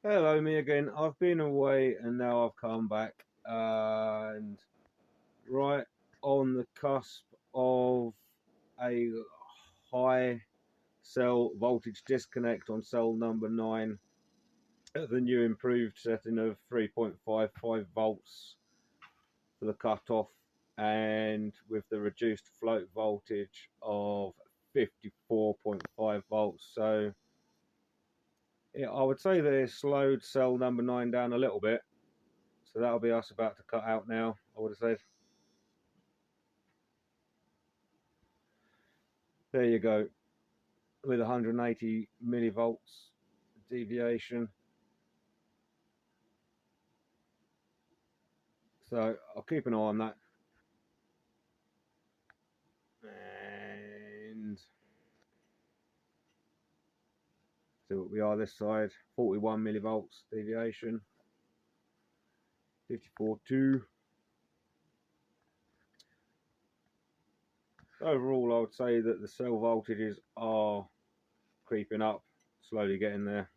Hello, me again. I've been away and now I've come back, and right on the cusp of a high cell voltage disconnect on cell number 9 at the new improved setting of 3.55 volts for the cutoff, and with the reduced float voltage of 54.5 volts. So yeah, I would say that it slowed cell number 9 down a little bit. So that'll be us about to cut out now, I would have said. There you go, with 180 millivolts deviation. So I'll keep an eye on that. And see what we are this side. 41 millivolts deviation. 54.2. Overall, I would say that the cell voltages are creeping up, slowly getting there.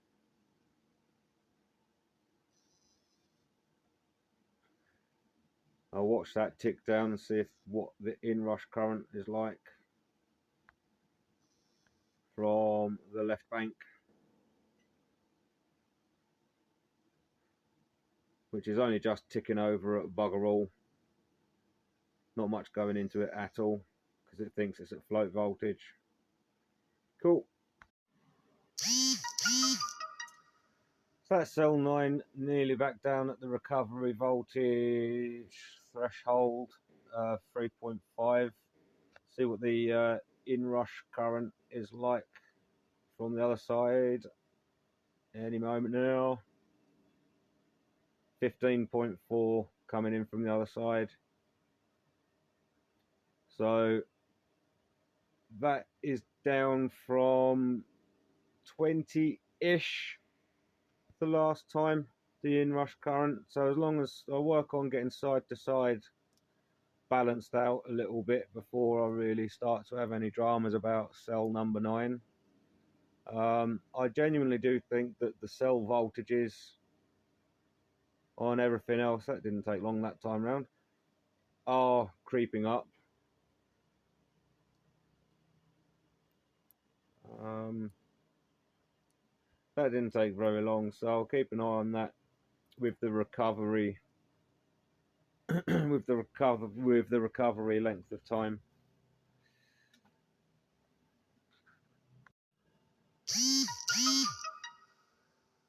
I'll watch that tick down and see what the inrush current is like from the left bank, which is only just ticking over at bugger all. Not much going into it at all because it thinks it's at float voltage. Cool. So that's cell 9 nearly back down at the recovery voltage threshold, 3.5. See what the inrush current is like from the other side any moment now. 15.4 coming in from the other side. So that is down from 20-ish the last time, the inrush current. So as long as I work on getting side to side balanced out a little bit before I really start to have any dramas about cell number 9, I genuinely do think that the cell voltages on everything else, that didn't take long that time round, are creeping up. That didn't take very long, so I'll keep an eye on that with the recovery with the recovery length of time.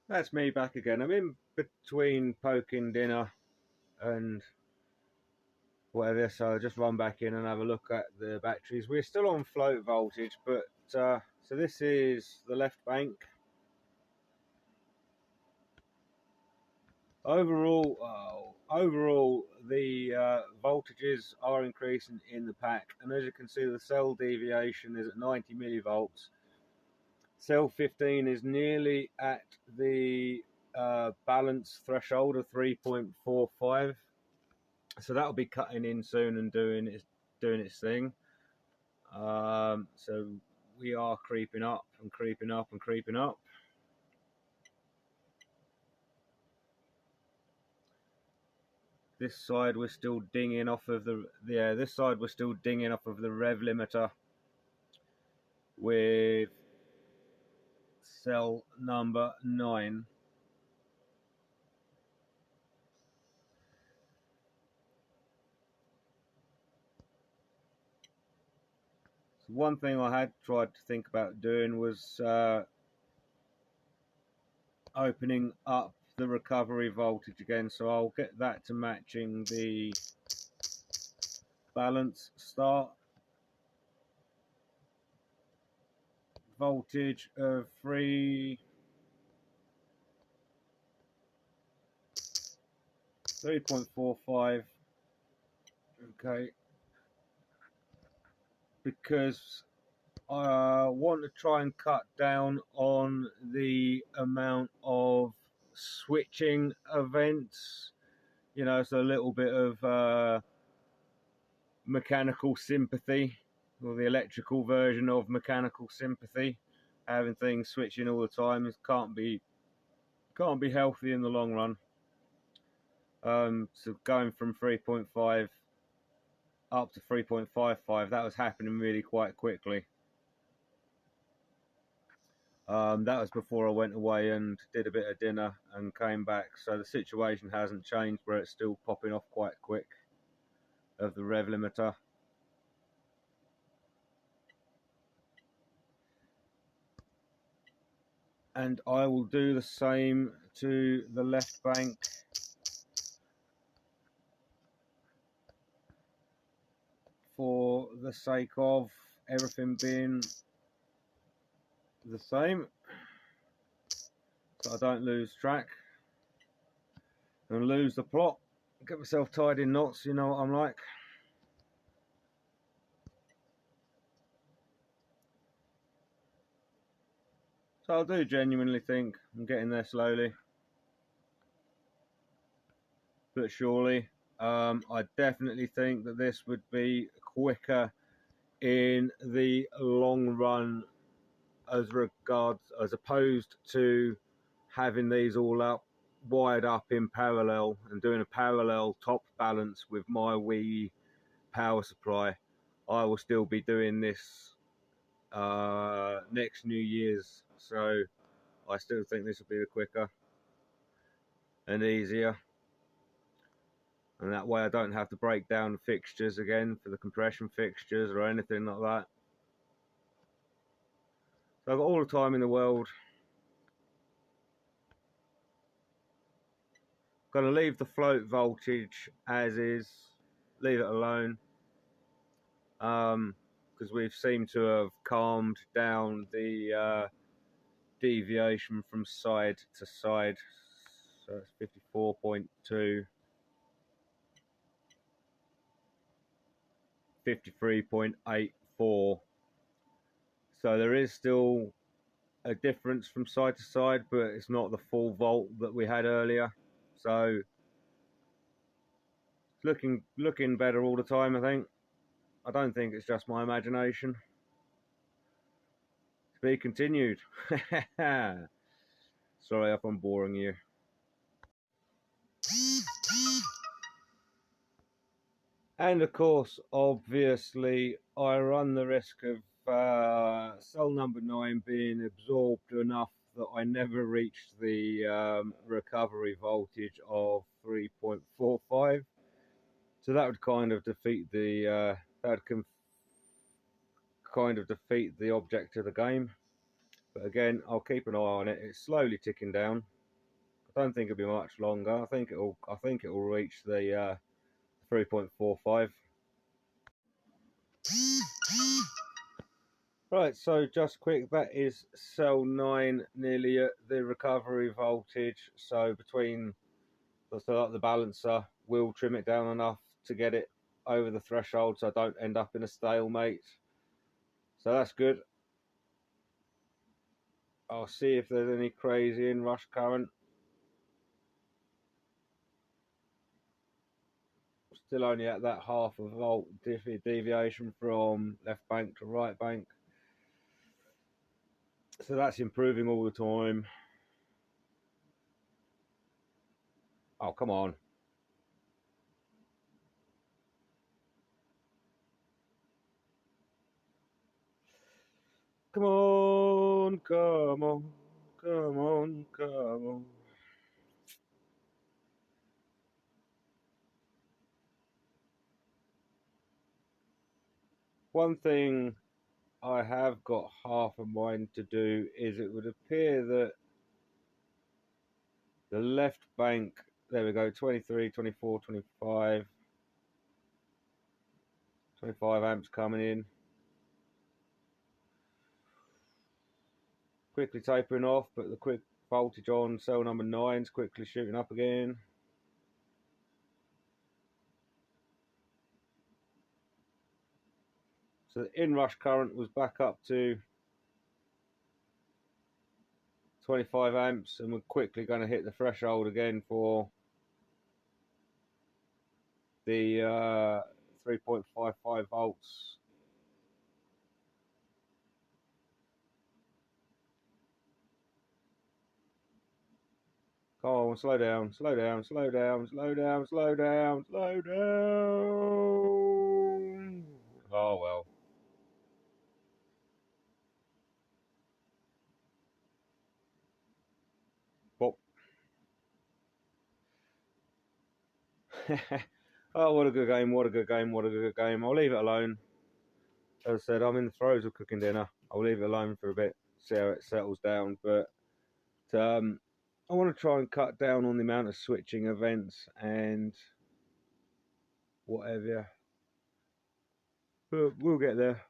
That's me back again. I'm in between poking dinner and whatever, so I'll just run back in and have a look at the batteries. We're still on float voltage, but so this is the left bank. Overall, the voltages are increasing in the pack, and as you can see, the cell deviation is at 90 millivolts. Cell 15 is nearly at the balance threshold of 3.45, so that'll be cutting in soon and doing its thing. So we are creeping up and creeping up and creeping up. This side we're still dinging off of this side we're still dinging off of the rev limiter with cell number 9. So one thing I had tried to think about doing was opening up the recovery voltage again, so I'll get that to matching the balance start voltage of 3.45. Okay, because I want to try and cut down on the amount of switching events, so a little bit of mechanical sympathy, or the electrical version of mechanical sympathy. Having things switching all the time can't be can't be healthy in the long run. So going from 3.5 up to 3.55, that was happening really quite quickly. That was before I went away and did a bit of dinner and came back. So the situation hasn't changed, where it's still popping off quite quick of the rev limiter. And I will do the same to the left bank. For the sake of everything being the same, so I don't lose track and lose the plot. Get myself tied in knots, you know what I'm like. So I do genuinely think I'm getting there slowly but surely. I definitely think that this would be quicker in the long run as opposed to having these all up wired up in parallel and doing a parallel top balance with my Wii power supply. I will still be doing this next New Year's, so I still think this will be the quicker and easier, and that way I don't have to break down the fixtures again for the compression fixtures or anything like that. So I've got all the time in the world. Going to leave the float voltage as is, leave it alone, because we've seemed to have calmed down the deviation from side to side. So it's 54.2, 53.84. So there is still a difference from side to side, but it's not the full volt that we had earlier. So it's looking better all the time, I think. I don't think it's just my imagination. To be continued. Sorry if I'm boring you. And of course, obviously, I run the risk of cell number 9 being absorbed enough that I never reached the recovery voltage of 3.45. So that would kind of defeat the object of the game. But again, I'll keep an eye on it. It's slowly ticking down. I don't think it'll be much longer. I think it'll reach the 3.45. Right, so just quick, that is cell 9 nearly at the recovery voltage. So like the balancer will trim it down enough to get it over the threshold so I don't end up in a stalemate. So that's good. I'll see if there's any crazy inrush current. Still only at that half a volt deviation from left bank to right bank. So that's improving all the time. Oh, come on. Come on, come on, come on, come on. One thing I have got half a mind to do is it would appear that the left bank, there we go, 23, 24, 25, 25 amps coming in. Quickly tapering off, but the quick voltage on cell number 9 is quickly shooting up again. So the inrush current was back up to 25 amps, and we're quickly going to hit the threshold again for the 3.55 volts. Come on, slow down, slow down, slow down, slow down, slow down, slow down. Oh well. Pop. Oh, what a good game, what a good game, what a good game. I'll leave it alone. As I said, I'm in the throes of cooking dinner. I'll leave it alone for a bit, see how it settles down. But I want to try and cut down on the amount of switching events and whatever. But we'll get there.